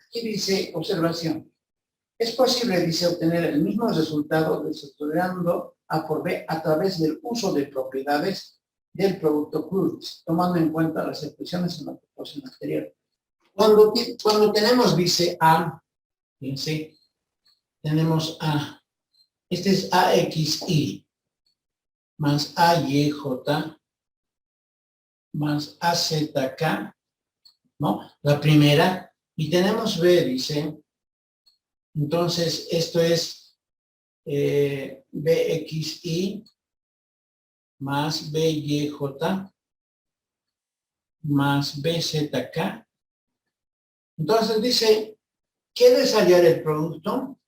Aquí dice observación. Es posible, dice, obtener el mismo resultado desestructurando A por B a través del uso de propiedades del producto Cruz, tomando en cuenta las expresiones en la proporción anterior. Cuando tenemos, dice A, fíjense, tenemos A. Este es AXI más AYJ más AZK, ¿no? La primera. Y tenemos B, dice. Entonces, esto es BXI más BYJ más BZK. Entonces dice, ¿quieres hallar el producto?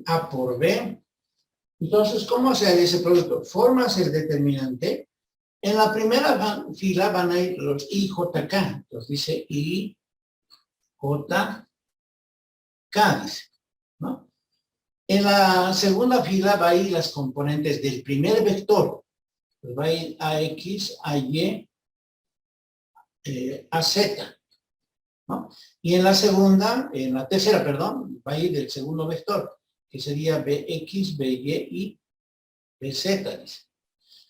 A por B. Entonces, ¿cómo se halla ese producto? Formas el determinante. En la primera fila van a ir los IJK. Entonces dice IJK, dice, ¿no? En la segunda fila va a ir las componentes del primer vector. Pues va a ir AX, AY, AZ, ¿no? Y en la tercera, perdón, va a ir del segundo vector, que sería BX, BY y BZ, dice.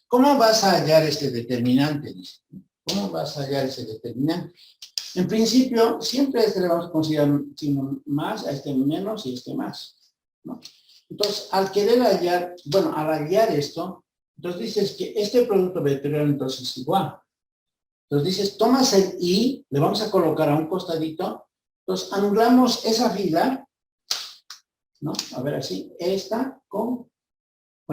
¿Cómo vas a hallar este determinante? Dice. ¿Cómo vas a hallar ese determinante? En principio, siempre a este le vamos a considerar más, a este menos y a este más, ¿no? Entonces, al querer hallar, bueno, al hallar esto, entonces dices que este producto vectorial entonces es igual. Entonces dices, tomas el I, le vamos a colocar a un costadito, entonces anulamos esa fila, ¿no? A ver así, esta con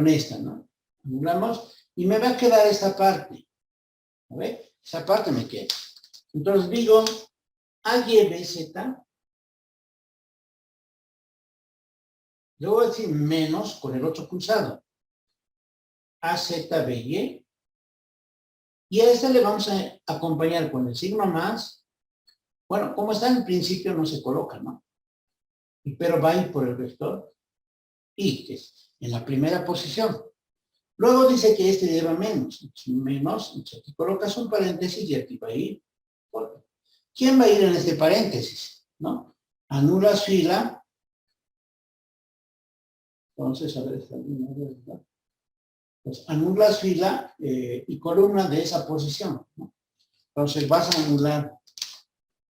esta, ¿no? Anulamos y me va a quedar esta parte. A ver, esa parte me queda. Entonces digo, AYBZ, le voy a decir menos con el otro cruzado. AZBY. Y a este le vamos a acompañar con el signo más. Bueno, como está en el principio no se coloca, ¿no? Pero va a ir por el vector I, que es en la primera posición. Luego dice que este lleva menos. Menos, aquí colocas un paréntesis y aquí va a ir. ¿Quién va a ir en este paréntesis? ¿No? Anulas fila. Entonces, a ver, esta línea, ¿verdad? Pues anulas fila y columna de esa posición, ¿no? Entonces vas a anular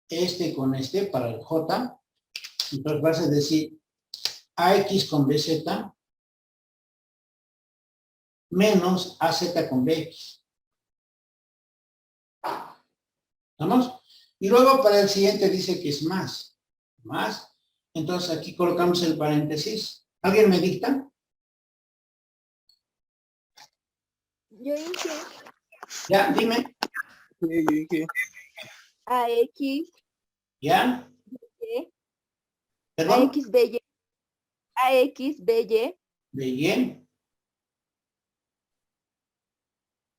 este con este para el J. Entonces vas a decir AX con BZ menos AZ con BX. ¿Vamos? Y luego para el siguiente dice que es más. Más. Entonces aquí colocamos el paréntesis. ¿Alguien me dicta? Yo dije Ya, dime. Sí, yo dije. AX, ¿Ya? Y, ¿Perdón? AX, BY, AX, BY, Bien.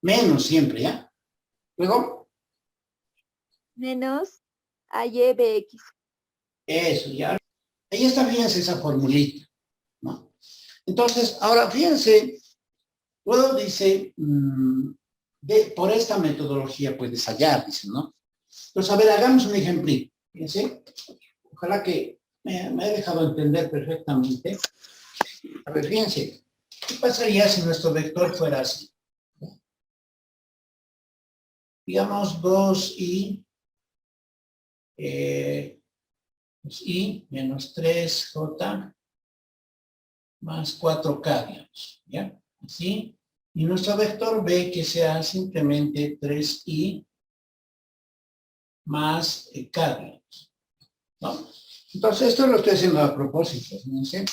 Menos siempre, ¿ya? Luego, menos AY, BX. eso, ya. Ahí está, fíjense esa formulita, ¿no? Entonces, ahora fíjense, luego dice, por esta metodología puedes hallar, dice, ¿no? Entonces, a ver, hagamos un ejemplito, fíjense. Ojalá que me haya dejado entender perfectamente. A ver, fíjense, ¿qué pasaría si nuestro vector fuera así? Digamos 2i, i menos 3j más 4k, digamos, ¿ya? Así. Y nuestro vector B que sea simplemente 3i más k, digamos, ¿no? Entonces, esto lo estoy haciendo a propósito, fíjense.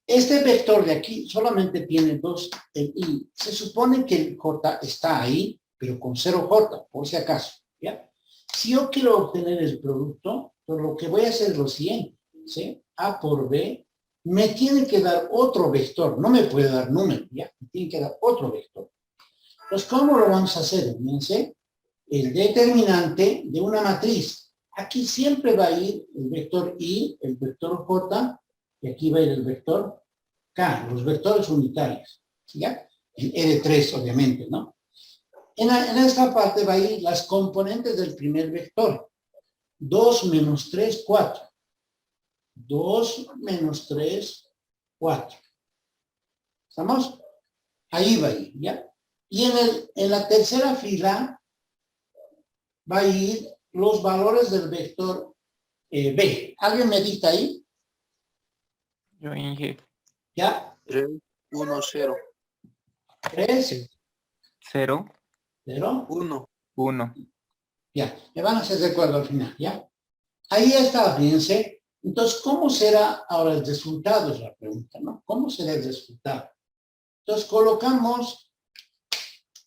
Este vector de aquí solamente tiene dos, el i. Se supone que el j está ahí, pero con 0j, por si acaso, ¿ya? Si yo quiero obtener el producto, pues lo que voy a hacer es lo siguiente, ¿sí? A por B me tiene que dar otro vector, no me puede dar número, ¿ya? Me tiene que dar otro vector. Entonces, ¿cómo lo vamos a hacer? Fíjense, el determinante de una matriz. Aquí siempre va a ir el vector i, el vector j, y aquí va a ir el vector k, los vectores unitarios, ¿ya? En E de 3, obviamente, ¿no? En esta parte va a ir las componentes del primer vector. 2 menos 3, 4. 2 menos 3, 4. ¿Estamos? Ahí va a ir, ¿ya? Y en la tercera fila va a ir los valores del vector B. ¿Alguien me dicta ahí? Yo Inge. ¿Ya? 3, 1, 0. 3, 0, 0. 1. 1. Ya, me van a hacer recuerdo al final, ¿ya? Ahí está, fíjense. Entonces, ¿cómo será ahora el resultado? Es la pregunta, ¿no? ¿Cómo será el resultado? Entonces, colocamos,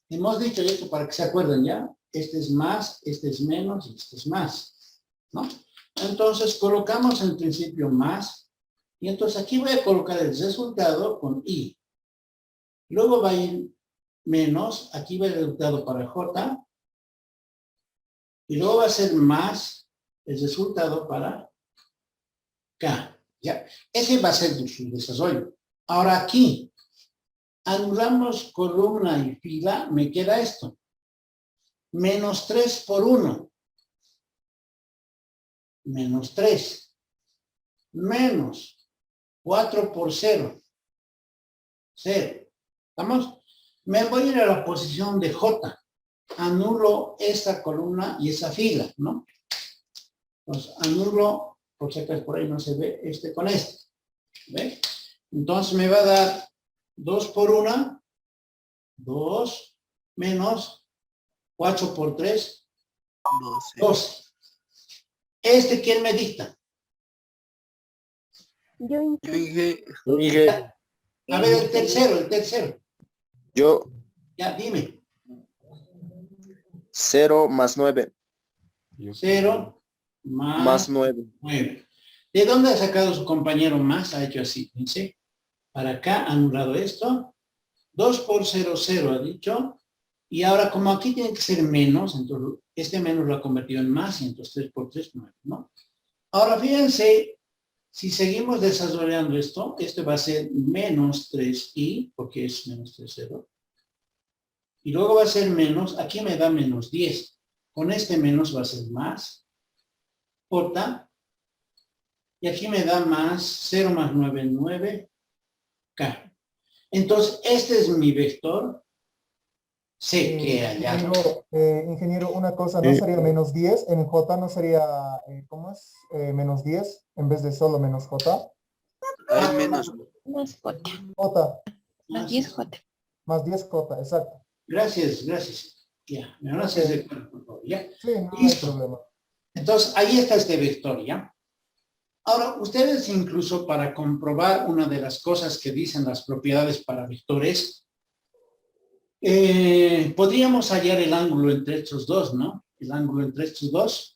hemos dicho esto para que se acuerden, ¿ya? Este es más, este es menos y este es más, ¿no? Entonces, colocamos en principio más, y entonces aquí voy a colocar el resultado con I. Luego va a ir menos, aquí va el resultado para J, y luego va a ser más el resultado para K. ¿Ya? Ese va a ser su desarrollo. Ahora aquí, anulamos columna y fila, me queda esto. Menos 3 por 1. Menos 3. Menos 4 por 0. 0. ¿Estamos? Me voy a ir a la posición de J. Anulo esta columna y esa fila, ¿no? Entonces, anulo, por si acaso por ahí no se ve, este con este. ¿Ve? Entonces me va a dar 2 por 1, 2, menos 4 por 3, 12. 12. ¿Este quién me dicta? Yo Yo Inge. A ver, el tercero. Yo, Ya, dime. 0 más 9, 0 más más 9. 9. ¿De dónde ha sacado su compañero más? Ha hecho así, fíjense. Para acá, anulado esto. 2 por 0, 0 ha dicho. Y ahora, como aquí tiene que ser menos, entonces este menos lo ha convertido en más, y entonces 3 por 3, 9, ¿no? Ahora, fíjense, si seguimos desarrollando esto, este va a ser menos 3i, porque es menos 3, 0. Y luego va a ser menos, aquí me da menos 10. Con este menos va a ser más. J. Y aquí me da más 0 más 9, 9. K. Entonces, este es mi vector. C que allá. Ingeniero, una cosa, ¿no sería menos 10? En J no sería, ¿cómo es? Menos 10 en vez de solo menos J. Hay menos. Más J. J, Más 10 J. más 10 J, exacto. Gracias, gracias. Ya, me van a hacer recuerdo, por favor, ¿ya? Sí, no hay Listo. problema. Entonces, ahí está este vector, ¿ya? Ahora, ustedes incluso para comprobar una de las cosas que dicen las propiedades para vectores, podríamos hallar el ángulo entre estos dos, ¿no? El ángulo entre estos dos,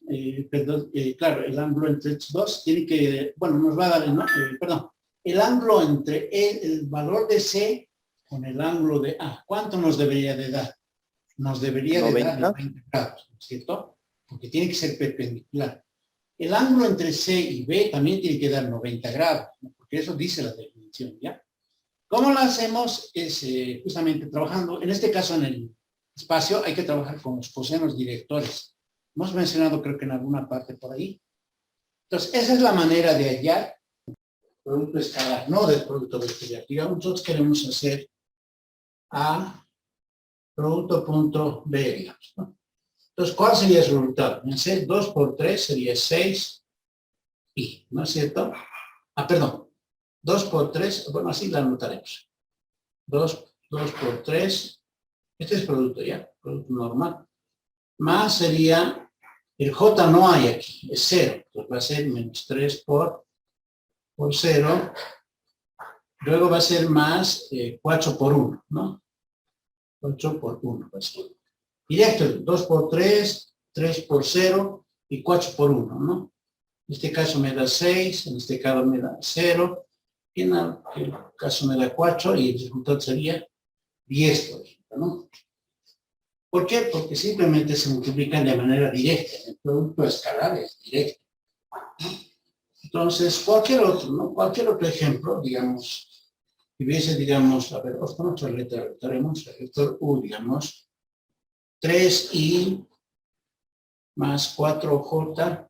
claro, el ángulo entre estos dos tiene que, bueno, nos va a dar, ¿no? El ángulo entre el valor de C con el ángulo de A. ¿Cuánto nos debería de dar? Nos debería de dar 90 grados, ¿no es cierto? Porque tiene que ser perpendicular. El ángulo entre C y B también tiene que dar 90 grados, ¿no? Porque eso dice la definición, ¿ya? ¿Cómo lo hacemos? Es justamente trabajando, en este caso en el espacio hay que trabajar con los cosenos directores. Hemos mencionado creo que en alguna parte por ahí. Entonces, esa es la manera de hallar producto escalar, no del producto vectorial. Digamos, nosotros queremos hacer A producto punto B, digamos, ¿no? Entonces, ¿cuál sería el resultado? En C, 2 por 3 sería 6 y, ¿no es cierto? Ah, perdón. 2 por 3, bueno, así la anotaremos. 2 por 3, este es producto ya, producto normal. Más sería, el J no hay aquí, es 0. Entonces va a ser menos 3 por 0. Luego va a ser más 4 por 1, ¿no? 8 por 1 va a ser. Directo, 2 por 3, 3 por 0 y 4 por 1, ¿no? En este caso me da 6, en este caso me da 0, en el caso me da 4 y el resultado sería 10, por ejemplo, ¿no? ¿Por qué? Porque simplemente se multiplican de manera directa. El producto escalar es directo, ¿no? Entonces, cualquier otro, ¿no? Cualquier otro ejemplo, digamos, si hubiese, digamos, a ver, con otra letra, tenemos el vector U, digamos, 3i más 4j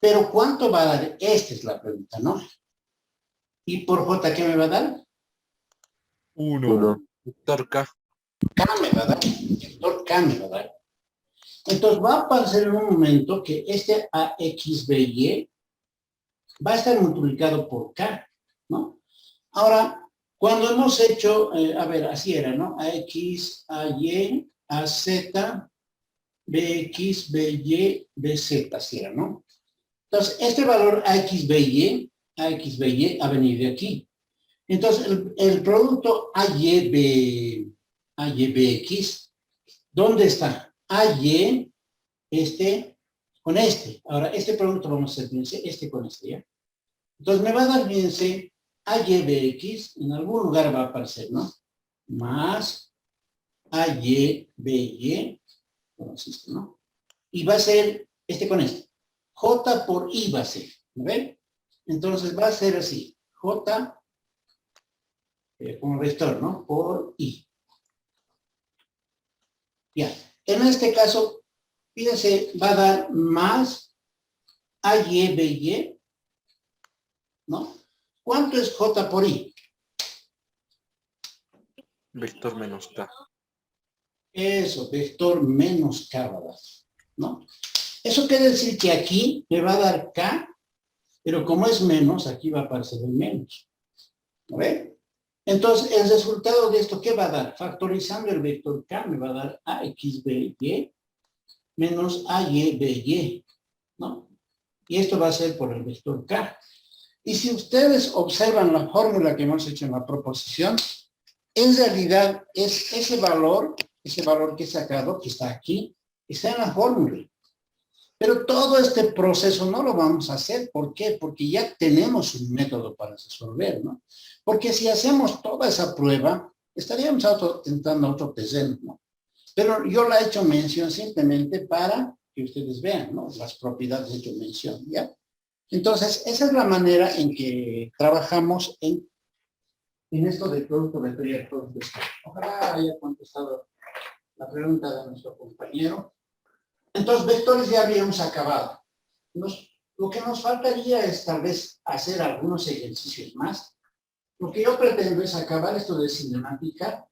Pero ¿cuánto va a dar? Esta es la pregunta, ¿no? ¿Y por J qué me va a dar? 1. Vector K. K me va a dar. Vector K me va a dar. Entonces va a aparecer en un momento que este AX, B, Y va a estar multiplicado por K, ¿no? Ahora, cuando hemos hecho, a ver, así era, ¿no? AX, AY, AZ, BX, BY, BZ, así era, ¿no? Entonces, este valor AX, BY ha venido de aquí. Entonces, el producto AY, BX, ¿dónde está? AY, con este. Ahora, este producto vamos a hacer, fíjense, este con este, ¿ya? Entonces, me va a dar, fíjense, AYBX, en algún lugar va a aparecer, ¿no? Más AYBY, ¿no? Y va a ser este con este. J por I va a ser, ¿ven? Entonces va a ser así, J como vector, ¿no? Por I. Ya. En este caso, fíjense, va a dar más AYBY, ¿no? ¿Cuánto es J por I? Vector menos K. Eso, vector menos K va a dar, ¿no? Eso quiere decir que aquí me va a dar K, pero como es menos, aquí va a aparecer el menos. ¿No ven? Entonces, el resultado de esto, ¿qué va a dar? Factorizando el vector K, me va a dar AXBY menos AYBY, ¿no? Y esto va a ser por el vector K. Y si ustedes observan la fórmula que hemos hecho en la proposición, en realidad es ese valor que he sacado, que está aquí, está en la fórmula. Pero todo este proceso no lo vamos a hacer. ¿Por qué? Porque ya tenemos un método para resolver, ¿no? Porque si hacemos toda esa prueba, estaríamos entrando a otro terreno, ¿no? Pero yo la he hecho mención simplemente para que ustedes vean, ¿no? Las propiedades he hecho mención, ¿ya? Entonces, esa es la manera en que trabajamos en esto del producto vectorial. Ojalá haya contestado la pregunta de nuestro compañero. Entonces, vectores ya habíamos acabado. Lo que nos faltaría es tal vez hacer algunos ejercicios más. Lo que yo pretendo es acabar esto de cinemática,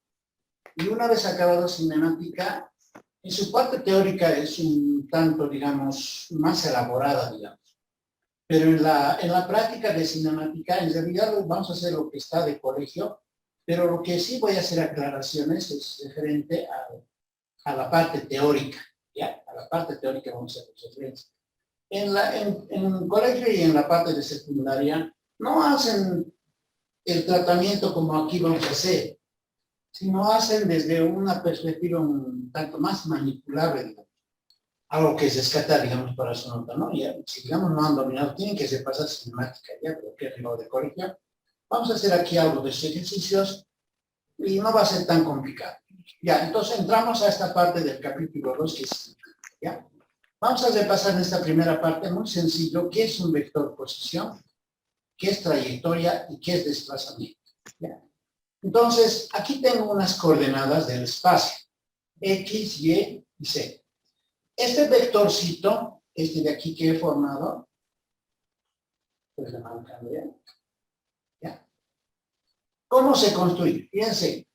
y una vez acabado cinemática, en su parte teórica es un tanto, digamos, más elaborada, digamos. Pero en la práctica de cinemática, en realidad vamos a hacer lo que está de colegio, pero lo que sí voy a hacer aclaraciones es referente a la parte teórica. ¿Ya? A la parte teórica vamos a hacer referencia. En colegio y en la parte de secundaria no hacen el tratamiento como aquí vamos a hacer, sino hacen desde una perspectiva un tanto más manipulable, digamos, algo que es rescatar, digamos, para su nota, ¿no? Y si, digamos, no han dominado, tienen que hacer pasar cinemática, ya, pero que es lo de colegio. Vamos a hacer aquí algo de estos ejercicios y no va a ser tan complicado. Ya, entonces entramos a esta parte del capítulo 2, que es, ¿ya? Vamos a repasar en esta primera parte, muy sencillo, qué es un vector posición, qué es trayectoria y qué es desplazamiento. ¿Ya? Entonces, aquí tengo unas coordenadas del espacio, X, Y y Z. Este vectorcito, este de aquí que he formado, pues le van a cambiar. ¿Ya? ¿Cómo se construye? Fíjense,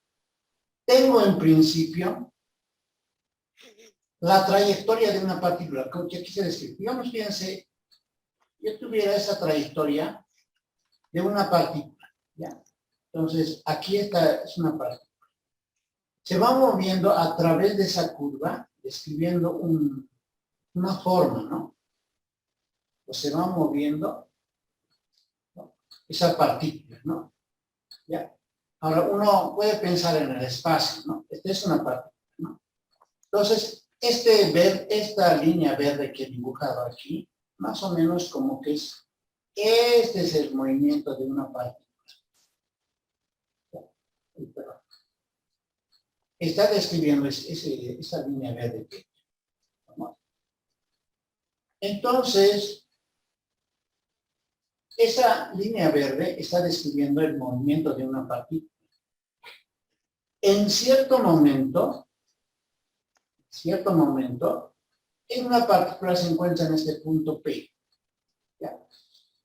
tengo en principio la trayectoria de una partícula, que aquí se describe. Digamos, fíjense, yo tuviera esa trayectoria de una partícula, ¿ya? Entonces, aquí esta es una partícula. Se va moviendo a través de esa curva, describiendo una forma, ¿no? O se va moviendo, ¿no? Esa partícula, ¿no? ¿Ya? Ahora, uno puede pensar en el espacio, ¿no? Esta es una partícula, ¿no? Entonces, esta línea verde que he dibujado aquí, más o menos como que este es el movimiento de una partícula. Está describiendo esa línea verde que, ¿no? Entonces, esa línea verde está describiendo el movimiento de una partícula. En cierto momento, en una partícula se encuentra en este punto P. ¿ya?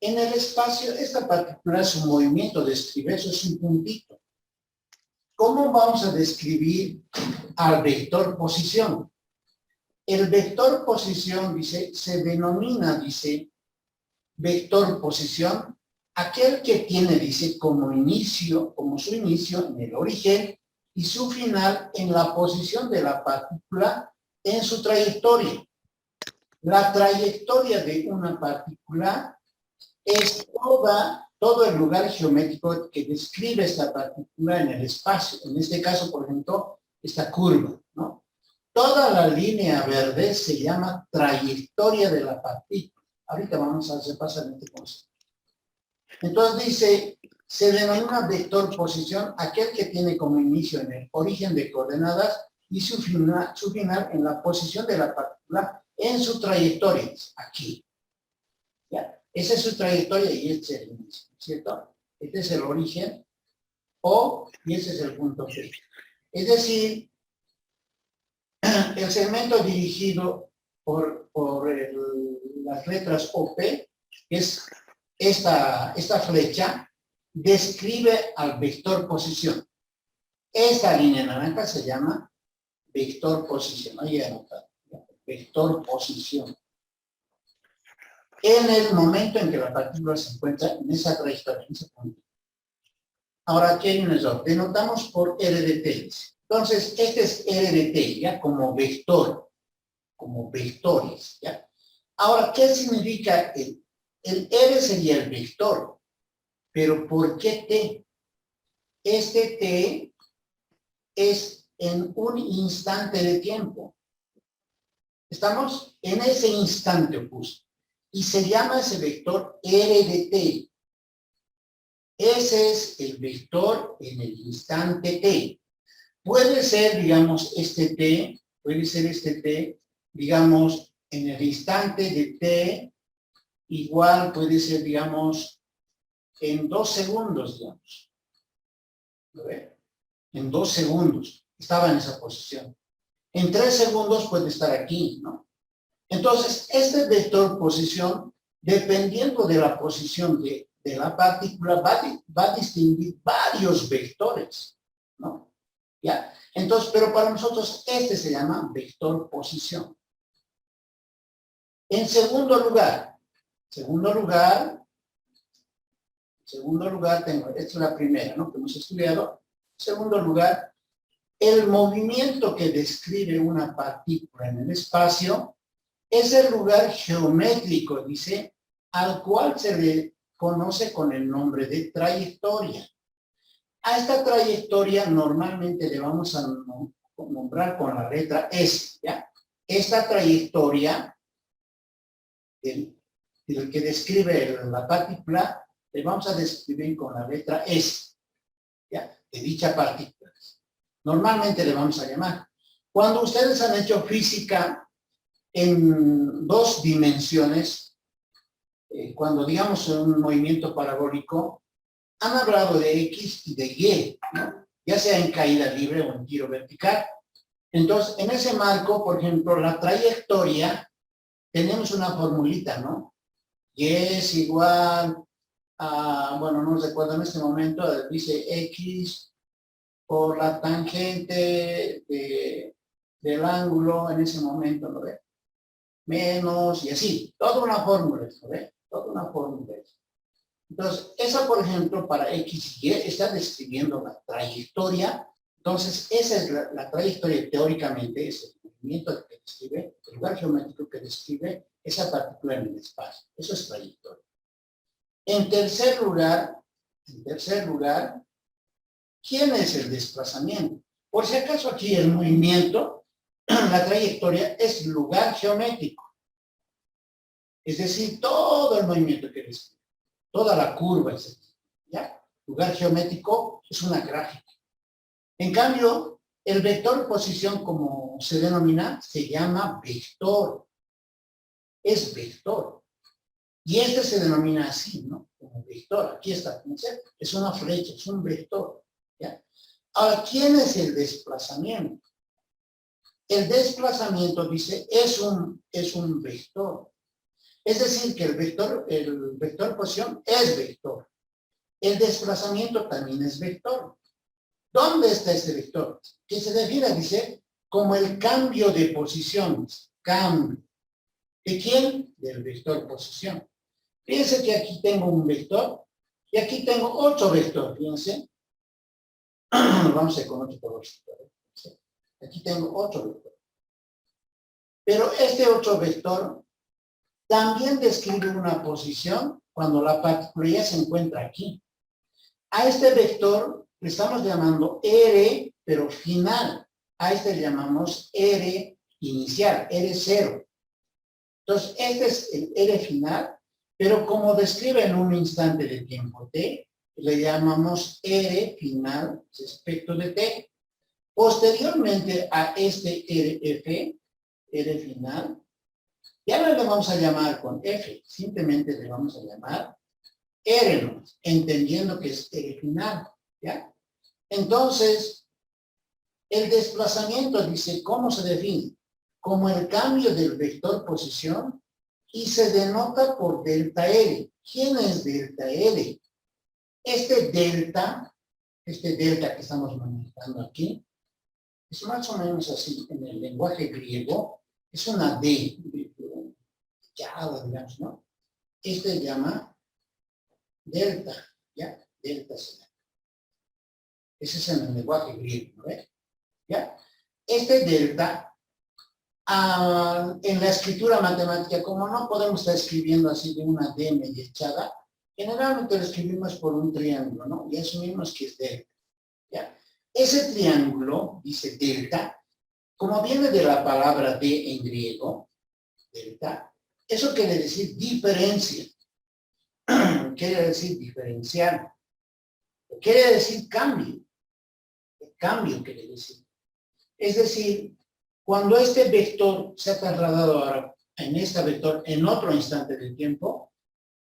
En el espacio, esta partícula es un movimiento, describe, eso es un puntito. ¿Cómo vamos a describir al vector posición? El vector posición, dice, se denomina, dice, vector posición, aquel que tiene, dice, como inicio, como su inicio en el origen y su final en la posición de la partícula en su trayectoria. La trayectoria de una partícula es todo el lugar geométrico que describe esta partícula en el espacio. En este caso, por ejemplo, esta curva, ¿no? Toda la línea verde se llama trayectoria de la partícula. Ahorita vamos a repasar este concepto. Entonces dice, se denomina vector posición aquel que tiene como inicio en el origen de coordenadas y su final en la posición de la partícula en su trayectoria, aquí. ¿Ya? Esa es su trayectoria y este es el inicio, ¿cierto? Este es el origen O y ese es el punto P. Es decir, el segmento dirigido por las letras OP, es esta flecha, describe al vector posición. Esta línea naranja se llama vector posición. Ahí anotado. Vector posición. En el momento en que la partícula se encuentra en esa trayectoria, en ese punto. Ahora aquí hay un error. Denotamos por RDT. Entonces, este es RDT, ¿ya? Como vector, como vectores, ¿ya? Ahora, ¿qué significa el R sería el vector? Pero ¿por qué T? Este T es en un instante de tiempo. Estamos en ese instante opuesto. Y se llama ese vector R de T. Ese es el vector en el instante T. Puede ser, digamos, este T, puede ser este T, digamos, en el instante de T, igual puede ser, digamos, en 2 segundos, digamos. ¿Lo ve? En 2 segundos. Estaba en esa posición. En 3 segundos puede estar aquí, ¿no? Entonces, este vector posición, dependiendo de la posición de la partícula, va a distinguir varios vectores, ¿no? ¿Ya? Entonces, pero para nosotros este se llama vector posición. En segundo lugar, tengo, esta es la primera, ¿no? Que hemos estudiado. En segundo lugar, el movimiento que describe una partícula en el espacio es el lugar geométrico, dice, al cual se le conoce con el nombre de trayectoria. A esta trayectoria normalmente le vamos a nombrar con la letra S, ¿ya? Esta trayectoria, el que describe la partícula, le vamos a describir con la letra S, ¿ya? De dicha partícula. Normalmente le vamos a llamar. Cuando ustedes han hecho física en 2 dimensiones, cuando digamos un movimiento parabólico, han hablado de X y de Y, ¿no? Ya sea en caída libre o en giro vertical. Entonces, en ese marco, por ejemplo, la trayectoria, tenemos una formulita, ¿no? Y es igual a, bueno, no recuerdo en este momento, dice X por la tangente del ángulo en ese momento, ¿lo ve? Menos y así, toda una fórmula, ¿lo ve? Toda una fórmula. Entonces, esa, por ejemplo, para X y Y está describiendo la trayectoria. Entonces, esa es la trayectoria teóricamente, es el movimiento que describe, el lugar geométrico que describe esa partícula en el espacio. Eso es trayectoria. En tercer lugar, ¿quién es el desplazamiento? Por si acaso aquí el movimiento, la trayectoria es lugar geométrico. Es decir, todo el movimiento que describe, toda la curva, etc. ¿Ya? Lugar geométrico es una gráfica. En cambio, el vector posición, como se denomina, se llama vector. Es vector. Y este se denomina así, ¿no? Como vector. Aquí está el concepto. Es una flecha, es un vector. ¿Ya? Ahora, ¿quién es el desplazamiento? El desplazamiento, dice, es un vector. Es decir, que el vector posición es vector. El desplazamiento también es vector. ¿Dónde está este vector? Que se define, dice, como el cambio de posiciones. Cambio. ¿De quién? Del vector posición. Fíjense que aquí tengo un vector y aquí tengo otro vector, fíjense. Vamos a ir con otro color. Aquí tengo otro vector. Pero este otro vector también describe una posición cuando la particularidad se encuentra aquí. A este vector le estamos llamando R, pero final. A este le llamamos R inicial, R0. Entonces, este es el R final, pero como describe en un instante de tiempo t, le llamamos R final respecto de t. Posteriormente a este RF, R final, ya no le vamos a llamar con F, simplemente le vamos a llamar R, entendiendo que es R final, ¿ya? Entonces, el desplazamiento dice, ¿cómo se define? Como el cambio del vector posición y se denota por delta R. ¿Quién es delta R? Este delta que estamos manejando aquí, es más o menos así, en el lenguaje griego, es una D, digamos, ¿no? Este se llama delta, ¿ya? Delta se llama. Ese es en el lenguaje griego, ¿no ves? ¿Ya? Este delta, en la escritura matemática, como no podemos estar escribiendo así de una D media echada, generalmente lo escribimos por un triángulo, ¿no? Y asumimos que es delta, ¿ya? Ese triángulo, dice delta, como viene de la palabra D en griego, delta, eso quiere decir diferencia, quiere decir diferencial, quiere decir cambio, cambio quiere decir. Es decir, cuando este vector se ha trasladado ahora en este vector en otro instante del tiempo,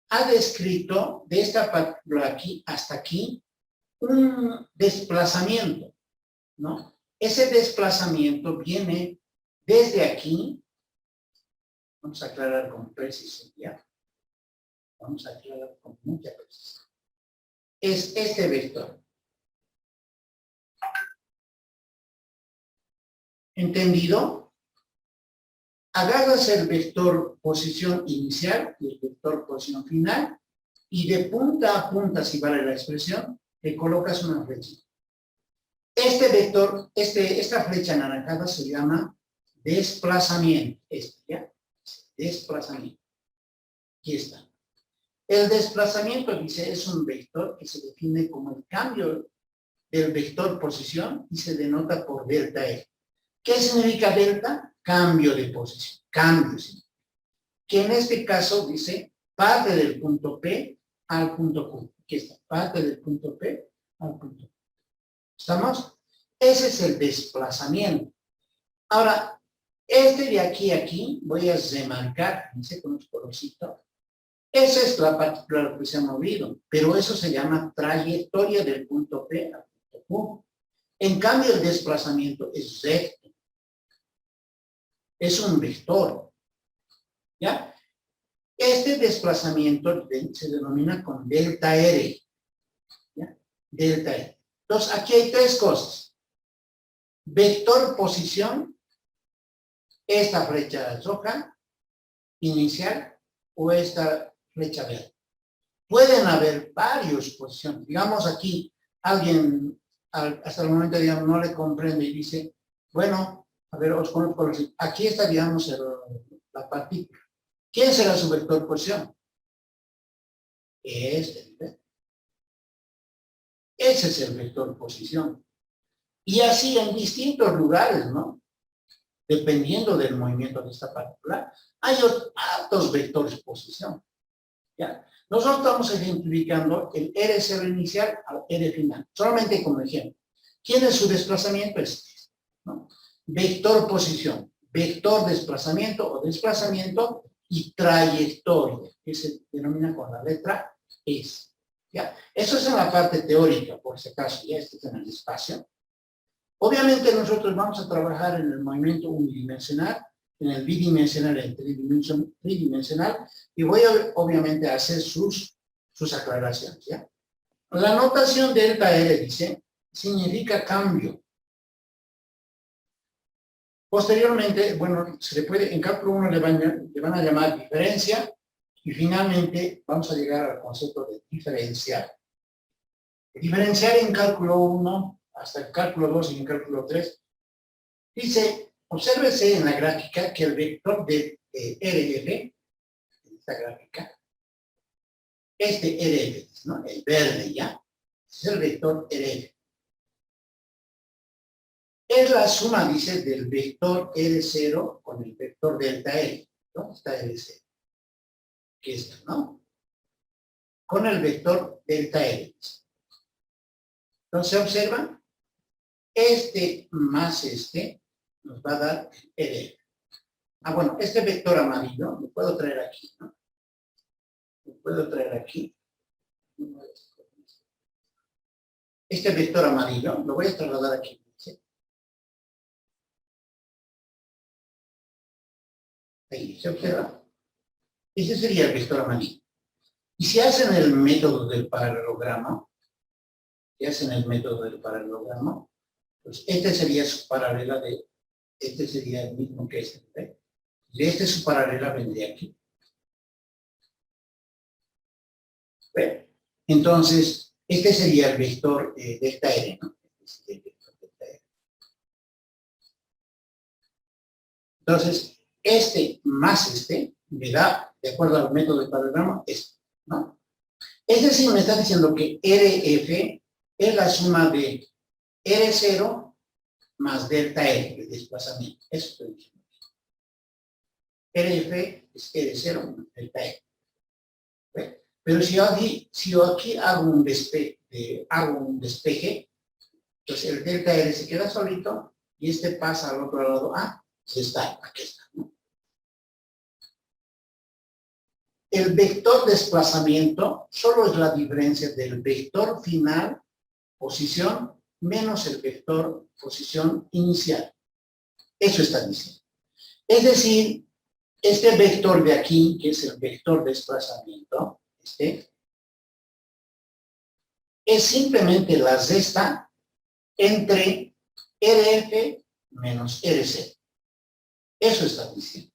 ha descrito de esta partícula aquí hasta aquí un desplazamiento, ¿no? Ese desplazamiento viene desde aquí, vamos a aclarar con precisión, ¿ya? Vamos a aclarar con mucha precisión. Es este vector. ¿Entendido? Agarras el vector posición inicial y el vector posición final y de punta a punta, si vale la expresión, le colocas una flecha. Este vector, esta flecha anaranjada se llama desplazamiento. ¿Ya? Desplazamiento. Aquí está. El desplazamiento, dice, es un vector que se define como el cambio del vector posición y se denota por delta R. ¿Qué significa delta? Cambio de posición. Cambio, ¿sí? Que en este caso dice parte del punto P al punto Q. Aquí está. Parte del punto P al punto Q. ¿Estamos? Ese es el desplazamiento. Ahora, este de aquí a aquí, voy a remarcar, dice con un colorcito. Esa es la partícula que se ha movido, pero eso se llama trayectoria del punto P al punto Q. En cambio, el desplazamiento es recto. Es un vector. ¿Ya? Este desplazamiento se denomina con delta R. ¿Ya? Delta R. Entonces, aquí hay tres cosas. Vector posición, esta flecha roja, inicial, o esta flecha verde. Pueden haber varias posiciones. Digamos aquí, alguien hasta el momento, digamos, no le comprende y dice, bueno, a ver, os conozco, aquí está, digamos, la partícula. ¿Quién será su vector posición? Este. Ese es el vector posición. Y así en distintos lugares, ¿no? Dependiendo del movimiento de esta partícula, hay altos vectores posición. ¿Ya? Nosotros estamos ejemplificando el R0 inicial al R final, solamente como ejemplo. ¿Quién es su desplazamiento? Es, ¿no? Vector posición, vector desplazamiento o desplazamiento y trayectoria, que se denomina con la letra S. ¿Ya? Eso es en la parte teórica, por si acaso, ya este es en el espacio. Obviamente nosotros vamos a trabajar en el movimiento unidimensional en el bidimensional, en el tridimensional, y voy a, obviamente a hacer sus aclaraciones, ¿ya? La notación delta R, dice, significa cambio. Posteriormente, bueno, se le puede, en cálculo 1 le van a llamar diferencia, y finalmente vamos a llegar al concepto de diferencial. Diferencial en cálculo 1 hasta el cálculo 2 y en cálculo 3, dice, obsérvese en la gráfica que el vector de RF, en esta gráfica, este RF, ¿no? El verde ya, es el vector RF. Es la suma, dice, del vector R0 con el vector delta L. ¿Dónde está R0? Que es esto, ¿no? Con el vector delta L. Entonces, observan, este más este nos va a dar RF. Ah, bueno, este vector amarillo lo puedo traer aquí, ¿no? Lo puedo traer aquí. Este vector amarillo lo voy a trasladar aquí. ¿Sí? Ahí, ¿se observa? Ese sería el vector amarillo. Y si hacen el método del paralelogramo, pues este sería su paralela de, este sería el mismo que este, ¿ve? Y este su paralela vendría aquí. ¿Ve? Entonces, este sería el vector delta R, ¿no? Este sería el vector delta R. Entonces, este más este me da, de acuerdo al método del paralelogramo, esto, ¿no? Es decir, me está diciendo que RF es la suma de R0 más delta R, el desplazamiento. Eso estoy diciendo. RF es R0 más delta R. ¿Ve? Pero si yo aquí hago un despeje, entonces el delta R se queda solito y este pasa al otro lado. Ah, aquí está, ¿no? El vector desplazamiento solo es la diferencia del vector final, posición, menos el vector posición inicial. Eso está diciendo. Es decir, este vector de aquí, que es el vector desplazamiento, es simplemente la resta entre RF menos RC. Eso está diciendo.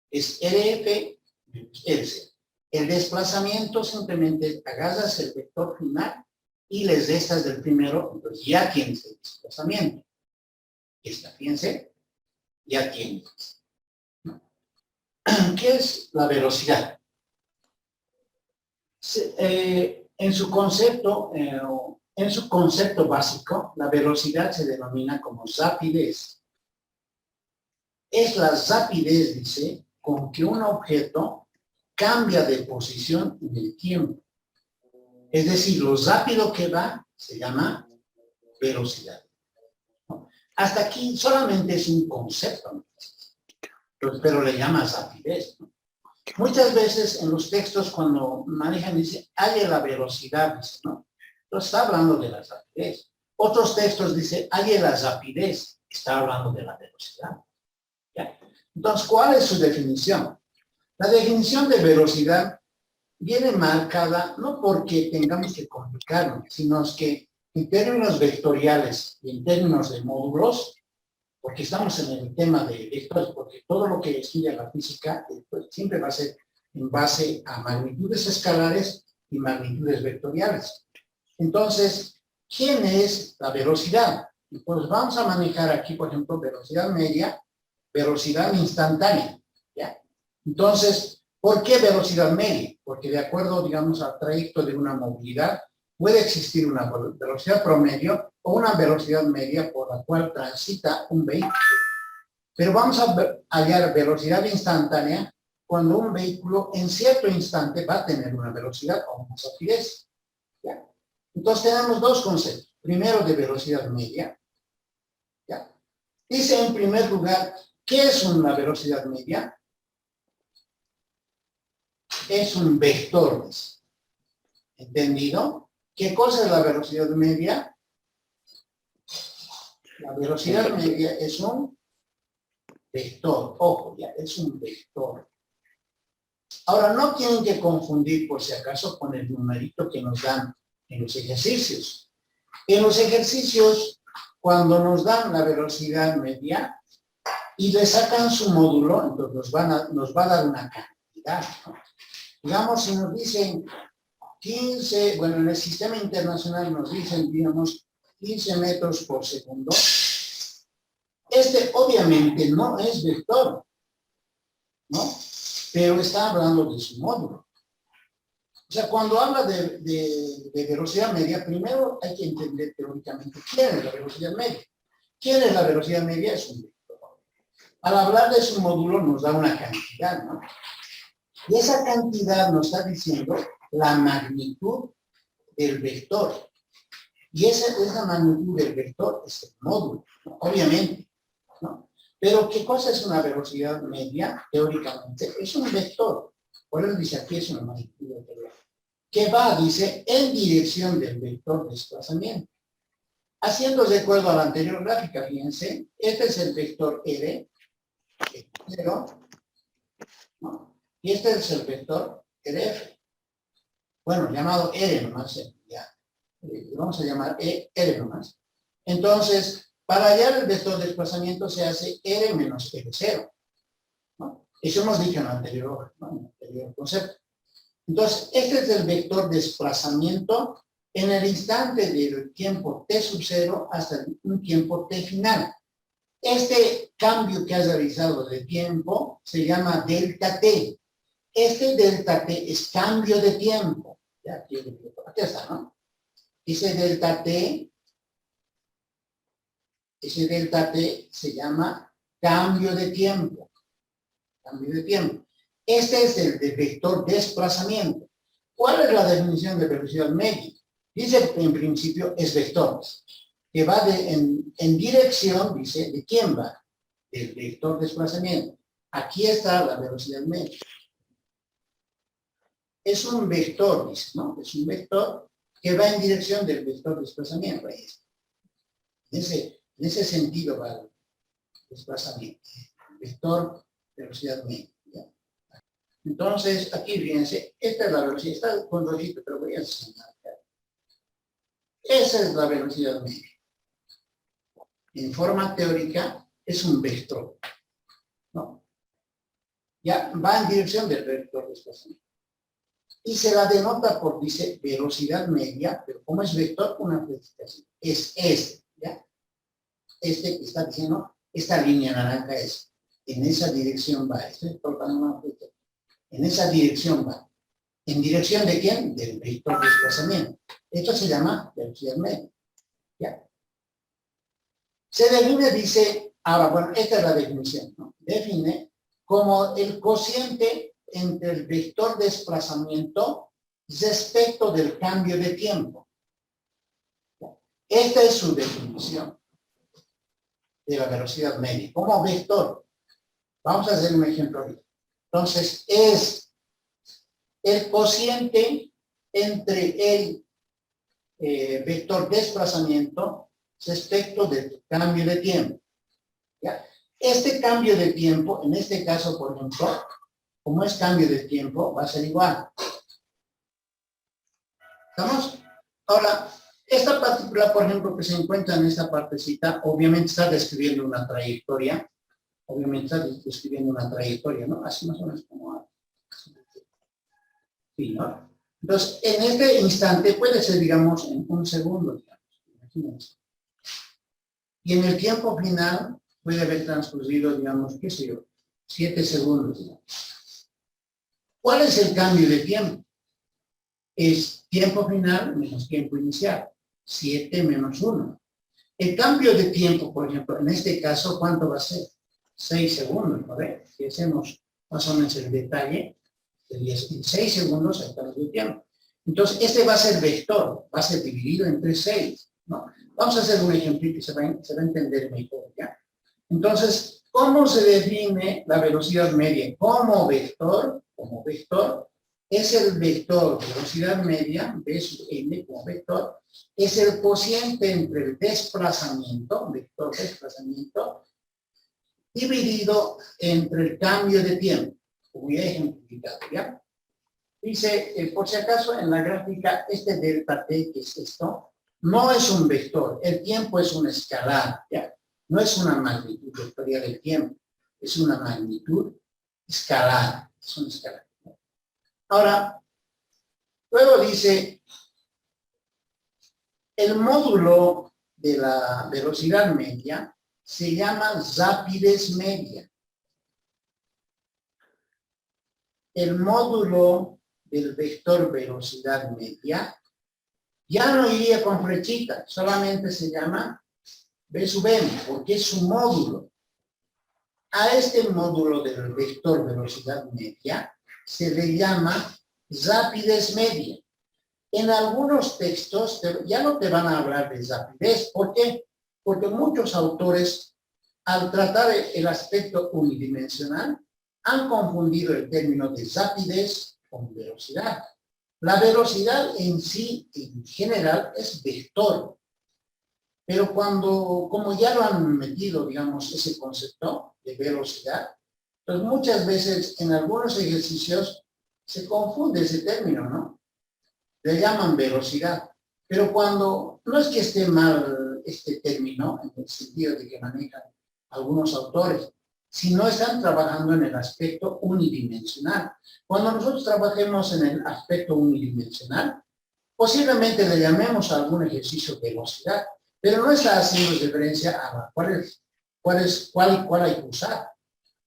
Es RF menos RC. El desplazamiento simplemente agarras el vector final y les restas del primero, entonces ya tienes el desplazamiento. Esta, fíjense, ya tienes. ¿Qué es la velocidad? En su concepto básico, la velocidad se denomina como rapidez. Es la rapidez, dice, con que un objeto cambia de posición en el tiempo. Es decir, lo rápido que va se llama velocidad. ¿No? Hasta aquí solamente es un concepto, pero le llama rapidez, ¿no? Muchas veces en los textos cuando manejan dice, haya la velocidad, dice, ¿no? Entonces está hablando de la rapidez. Otros textos dice, haya la rapidez, está hablando de la velocidad. ¿Ya? Entonces, ¿cuál es su definición? La definición de velocidad viene marcada no porque tengamos que complicarnos, sino que en términos vectoriales y en términos de módulos, porque estamos en el tema de vectores, porque todo lo que estudia la física pues, siempre va a ser en base a magnitudes escalares y magnitudes vectoriales. Entonces, ¿quién es la velocidad? Pues vamos a manejar aquí, por ejemplo, velocidad media, velocidad instantánea, ¿ya? Entonces, ¿por qué velocidad media? Porque de acuerdo, digamos, al trayecto de una movilidad, puede existir una velocidad promedio o una velocidad media por la cual transita un vehículo. Pero vamos a hallar velocidad instantánea cuando un vehículo en cierto instante va a tener una velocidad o una rapidez. ¿Ya? Entonces tenemos dos conceptos. Primero de velocidad media. ¿Ya? Dice en primer lugar, ¿qué es una velocidad media? Es un vector. ¿Entendido? ¿Qué cosa es la velocidad media? La velocidad media es un vector, ojo, ya, es un vector. Ahora, no tienen que confundir, por si acaso, con el numerito que nos dan en los ejercicios. En los ejercicios, cuando nos dan la velocidad media y le sacan su módulo, entonces nos va a dar una cantidad, ¿no? Digamos, si nos dicen 15, bueno, en el sistema internacional nos dicen, digamos, 15 metros por segundo. Este obviamente no es vector, ¿no? Pero está hablando de su módulo. O sea, cuando habla de velocidad media, primero hay que entender teóricamente quién es la velocidad media. ¿Quién es la velocidad media? Es un vector. Al hablar de su módulo nos da una cantidad, ¿no? Y esa cantidad nos está diciendo la magnitud del vector. Y esa magnitud del vector es el módulo, ¿no? Obviamente, ¿no? Pero ¿qué cosa es una velocidad media? Teóricamente es un vector. Por eso dice aquí es una magnitud del vector. Que va, dice, en dirección del vector de desplazamiento. Haciendo de acuerdo a la anterior gráfica, fíjense, este es el vector R, 0, ¿no? Y este es el vector RF. Bueno, llamado R nomás, ya. Vamos a llamar R nomás. Entonces, para hallar el vector de desplazamiento se hace R menos R0, ¿no? Eso hemos dicho en el anterior, ¿no? En el anterior concepto. Entonces, este es el vector de desplazamiento en el instante del tiempo t sub 0 hasta un tiempo t final. Este cambio que has realizado de tiempo se llama delta t. Este delta t es cambio de tiempo. Ya, aquí está, ¿no? Ese delta t se llama cambio de tiempo. Cambio de tiempo. Este es el de vector desplazamiento. ¿Cuál es la definición de velocidad media? Dice, en principio, es vector, que va en dirección, dice, ¿de quién va? Del vector desplazamiento. Aquí está la velocidad media. Es un vector, dice, ¿no? Es un vector que va en dirección del vector desplazamiento. Ahí está. En ese sentido va el desplazamiento. Vector velocidad media. ¿Ya? Entonces, aquí fíjense, esta es la velocidad, está con rojito, pero voy a enseñar. Esa es la velocidad media. En forma teórica, es un vector, ¿no? Ya va en dirección del vector desplazamiento. Y se la denota por, dice, velocidad media, pero como es vector, una flexión. Es este, ¿ya? Este que está diciendo, esta línea naranja es, en esa dirección va. Estoy colocando una flexión. En esa dirección va. ¿En dirección de quién? Del vector de desplazamiento. Esto se llama velocidad media. ¿Ya? Se define, dice, ahora, bueno, esta es la definición, ¿no? Define como el cociente entre el vector de desplazamiento respecto del cambio de tiempo. Esta es su definición de la velocidad media. Como vector. Vamos a hacer un ejemplo ahorita. Entonces, es el cociente entre el vector desplazamiento respecto del cambio de tiempo. ¿Ya? Este cambio de tiempo, en este caso, por ejemplo, como es cambio de tiempo, va a ser igual. ¿Estamos? Ahora, esta partícula, por ejemplo, que se encuentra en esta partecita, obviamente está describiendo una trayectoria. Obviamente está describiendo una trayectoria, ¿no? Así más o menos como... Sí, ¿no? Entonces, en este instante puede ser, digamos, en un segundo, digamos. Imagínense. Y en el tiempo final puede haber transcurrido, digamos, qué sé yo, 7 segundos, digamos. ¿Cuál es el cambio de tiempo? Es tiempo final menos tiempo inicial. 7 menos 1. El cambio de tiempo, por ejemplo, en este caso, ¿cuánto va a ser? 6 segundos, ¿no? Si hacemos más o menos el detalle, en 6 segundos hay cambio de tiempo. Entonces, este va a ser vector, va a ser dividido entre 6, ¿no? Vamos a hacer un ejemplito que se va a entender mejor, ¿ya? Entonces, ¿cómo se define la velocidad media? Como vector, es el vector velocidad media, v sub n como vector, es el cociente entre el desplazamiento, vector desplazamiento, dividido entre el cambio de tiempo. Voy a ejemplificar, ¿ya? Dice, por si acaso, en la gráfica, este delta t, que es esto, no es un vector. El tiempo es una escalar, ¿ya? No es una magnitud vectorial del tiempo. Es una magnitud escalar. Es una escalar. Ahora, luego dice, el módulo de la velocidad media se llama rapidez media. El módulo del vector velocidad media ya no iría con flechita, solamente se llama B sub n, porque es su módulo. A este módulo del vector velocidad media se le llama rapidez media. En algunos textos ya no te van a hablar de rapidez. ¿Por qué? Porque muchos autores, al tratar el aspecto unidimensional, han confundido el término de rapidez con velocidad. La velocidad en sí, en general, es vector. Pero como ya lo han metido, digamos, ese concepto de velocidad, pues muchas veces en algunos ejercicios se confunde ese término, ¿no? Le llaman velocidad. Pero cuando, no es que esté mal este término, en el sentido de que manejan algunos autores, sino están trabajando en el aspecto unidimensional. Cuando nosotros trabajemos en el aspecto unidimensional, posiblemente le llamemos a algún ejercicio velocidad, pero no está haciendo referencia a cuál hay que usar,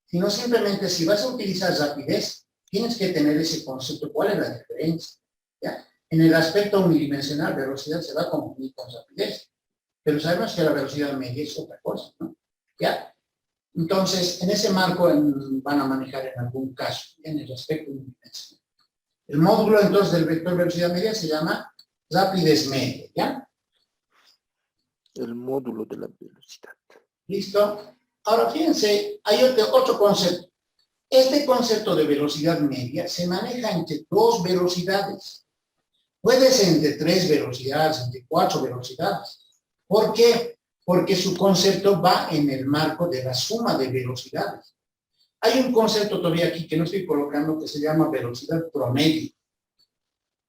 sino simplemente si vas a utilizar rapidez, tienes que tener ese concepto, cuál es la diferencia, ¿ya? En el aspecto unidimensional, velocidad se va a confundir con rapidez, pero sabemos que la velocidad media es otra cosa, ¿no? ¿Ya? Entonces, en ese marco van a manejar en algún caso, en el aspecto unidimensional. El módulo, entonces, del vector velocidad media se llama rapidez media, ¿ya? El módulo de la velocidad. ¿Listo? Ahora, fíjense, hay otro concepto. Este concepto de velocidad media se maneja entre dos velocidades. Puede ser entre 3 velocidades, entre 4 velocidades. ¿Por qué? Porque su concepto va en el marco de la suma de velocidades. Hay un concepto todavía aquí que no estoy colocando que se llama velocidad promedio.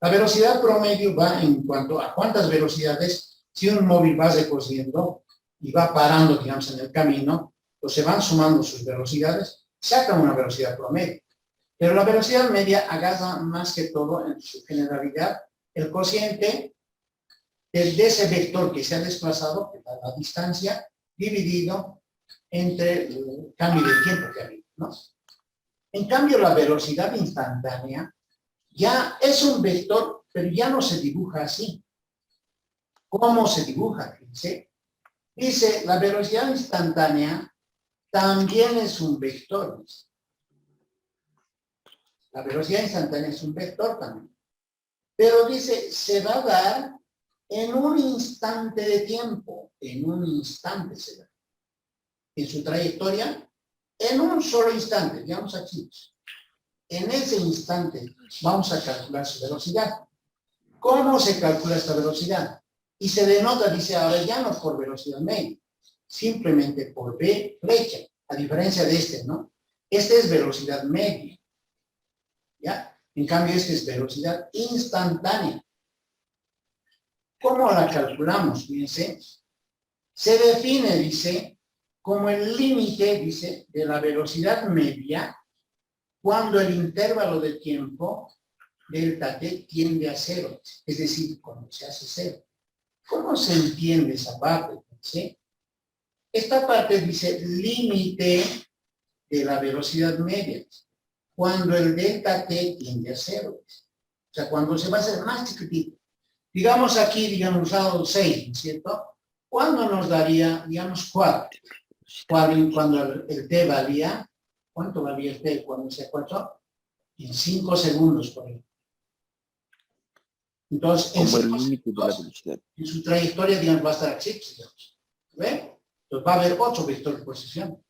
La velocidad promedio va en cuanto a cuántas velocidades, si un móvil va recorriendo y va parando, digamos, en el camino, pues se van sumando sus velocidades, saca una velocidad promedio. Pero la velocidad media agarra más que todo en su generalidad el cociente de ese vector que se ha desplazado, que es la distancia, dividido entre el cambio de tiempo que ha habido, ¿no? En cambio, la velocidad instantánea ya es un vector, pero ya no se dibuja así. ¿Cómo se dibuja? Dice, la velocidad instantánea también es un vector. La velocidad instantánea es un vector también. Pero dice, se va a dar en un instante de tiempo. En un instante se da. En su trayectoria, en un solo instante, digamos aquí. En ese instante vamos a calcular su velocidad. ¿Cómo se calcula esta velocidad? Y se denota, dice ahora, ya no por velocidad media, simplemente por V flecha, a diferencia de este, ¿no? Este es velocidad media, ¿ya? En cambio, este es velocidad instantánea. ¿Cómo la calculamos? Fíjense. Se define, dice, como el límite, dice, de la velocidad media cuando el intervalo de tiempo delta t tiende a cero, es decir, cuando se hace cero. ¿Cómo se entiende esa parte? ¿Sí? Esta parte dice límite de la velocidad media, cuando el delta t tiende a cero. O sea, cuando se va a hacer más chiquitito. Digamos aquí, digamos, usado 6, ¿no es cierto? ¿Cuándo nos daría, digamos, 4? Cuando el t valía, ¿cuánto valía el t cuando sea 4? En 5 segundos, por ejemplo. Entonces, Como el límite de la velocidad. En su trayectoria, digamos, va a estar aquí, digamos. ¿Ven? Entonces va a haber 8 vectores de posición.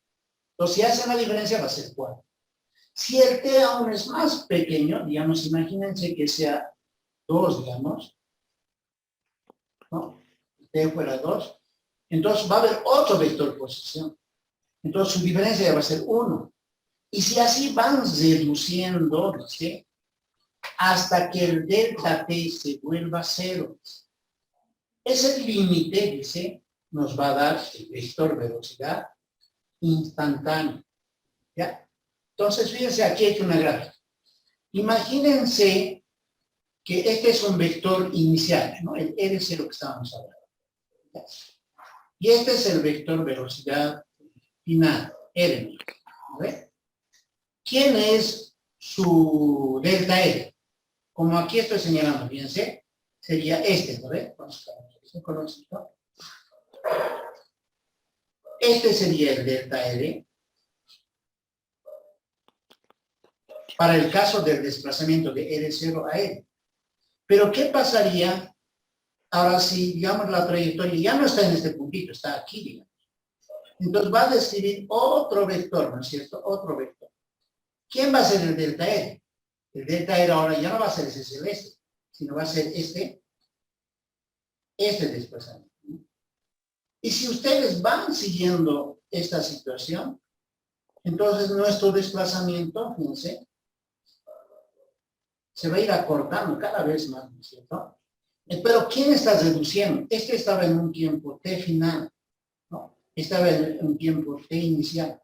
Entonces, si hacen la diferencia, va a ser 4. Si el t aún es más pequeño, digamos, imagínense que sea 2, digamos, ¿no? El t fuera 2, entonces va a haber otro vector de posición. Entonces su diferencia ya va a ser 1. Y si así van reduciendo, ¿sí?, hasta que el delta t se vuelva 0. Ese límite, dice, nos va a dar el vector velocidad instantánea. ¿Ya? Entonces, fíjense, aquí hay una gráfica. Imagínense que este es un vector inicial, ¿no? El R0 que estábamos hablando. ¿Ya? Y este es el vector velocidad final, R. ¿Ve? ¿Quién es su delta R? Como aquí estoy señalando, fíjense, sería este, ¿no ve? Vamos a ver, este colorcito. Este sería el delta R. Para el caso del desplazamiento de R0 a R. Pero ¿qué pasaría ahora si, digamos, la trayectoria ya no está en este puntito, está aquí, digamos? Entonces va a describir otro vector, ¿no es cierto? Otro vector. ¿Quién va a ser el delta R? El delta R ahora ya no va a ser ese celeste, sino va a ser este desplazamiento. Y si ustedes van siguiendo esta situación, entonces nuestro desplazamiento, fíjense, se va a ir acortando cada vez más, ¿no es cierto? Pero ¿quién está reduciendo? Este estaba en un tiempo t final, ¿no? Estaba en un tiempo t inicial.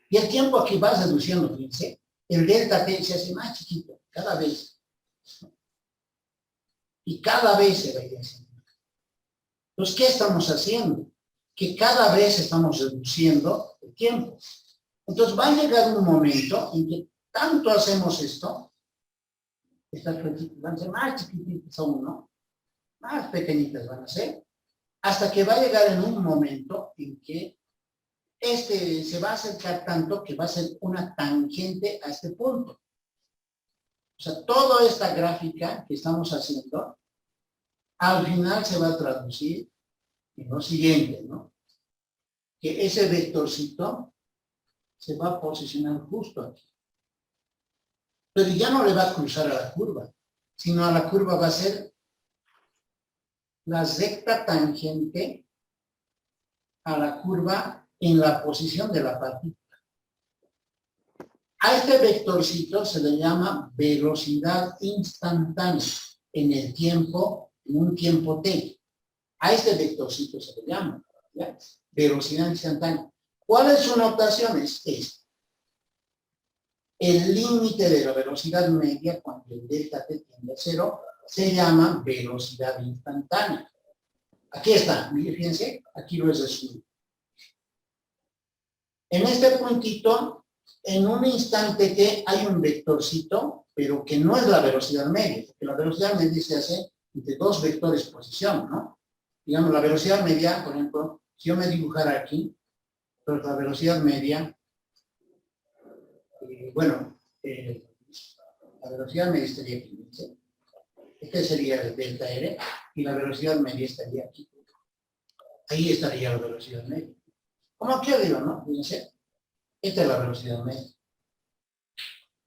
Y el tiempo aquí va reduciendo, fíjense. El delta t se hace más chiquito, cada vez. Y cada vez se va a ir haciendo. Entonces, ¿qué estamos haciendo? Que cada vez estamos reduciendo el tiempo. Entonces, va a llegar un momento en que tanto hacemos esto, estas flechitas van a ser más chiquititas aún, ¿no? Más pequeñitas van a ser, hasta que va a llegar en un momento en que este se va a acercar tanto que va a ser una tangente a este punto. O sea, toda esta gráfica que estamos haciendo, al final se va a traducir en lo siguiente, ¿no? Que ese vectorcito se va a posicionar justo aquí. Pero ya no le va a cruzar a la curva, sino a la curva va a ser la recta tangente a la curva en la posición de la partícula. A este vectorcito se le llama velocidad instantánea en el tiempo, en un tiempo t. A este vectorcito se le llama, ¿ya?, velocidad instantánea. ¿Cuál es su notación? Es esta. El límite de la velocidad media cuando el delta t tiende a 0 se llama velocidad instantánea. Aquí está, fíjense, aquí lo he resumido. En este puntito, en un instante t hay un vectorcito, pero que no es la velocidad media, porque la velocidad media se hace entre dos vectores posición, ¿no? Digamos, la velocidad media, por ejemplo, si yo me dibujara aquí, pues la velocidad media, la velocidad media estaría aquí, ¿sí? Este sería el delta R, y la velocidad media estaría aquí. Ahí estaría la velocidad media. Como aquí arriba, ¿no? Fíjense, esta es la velocidad media.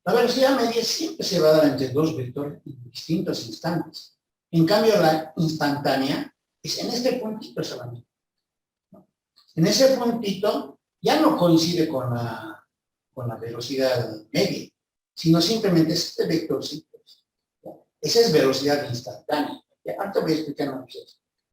La velocidad media siempre se va a dar entre dos vectores en distintos instantes. En cambio, la instantánea es en este puntito solamente. En ese puntito ya no coincide con la velocidad media, sino simplemente es este vectorcito. Esa es velocidad instantánea. Ahorita voy a explicar más eso.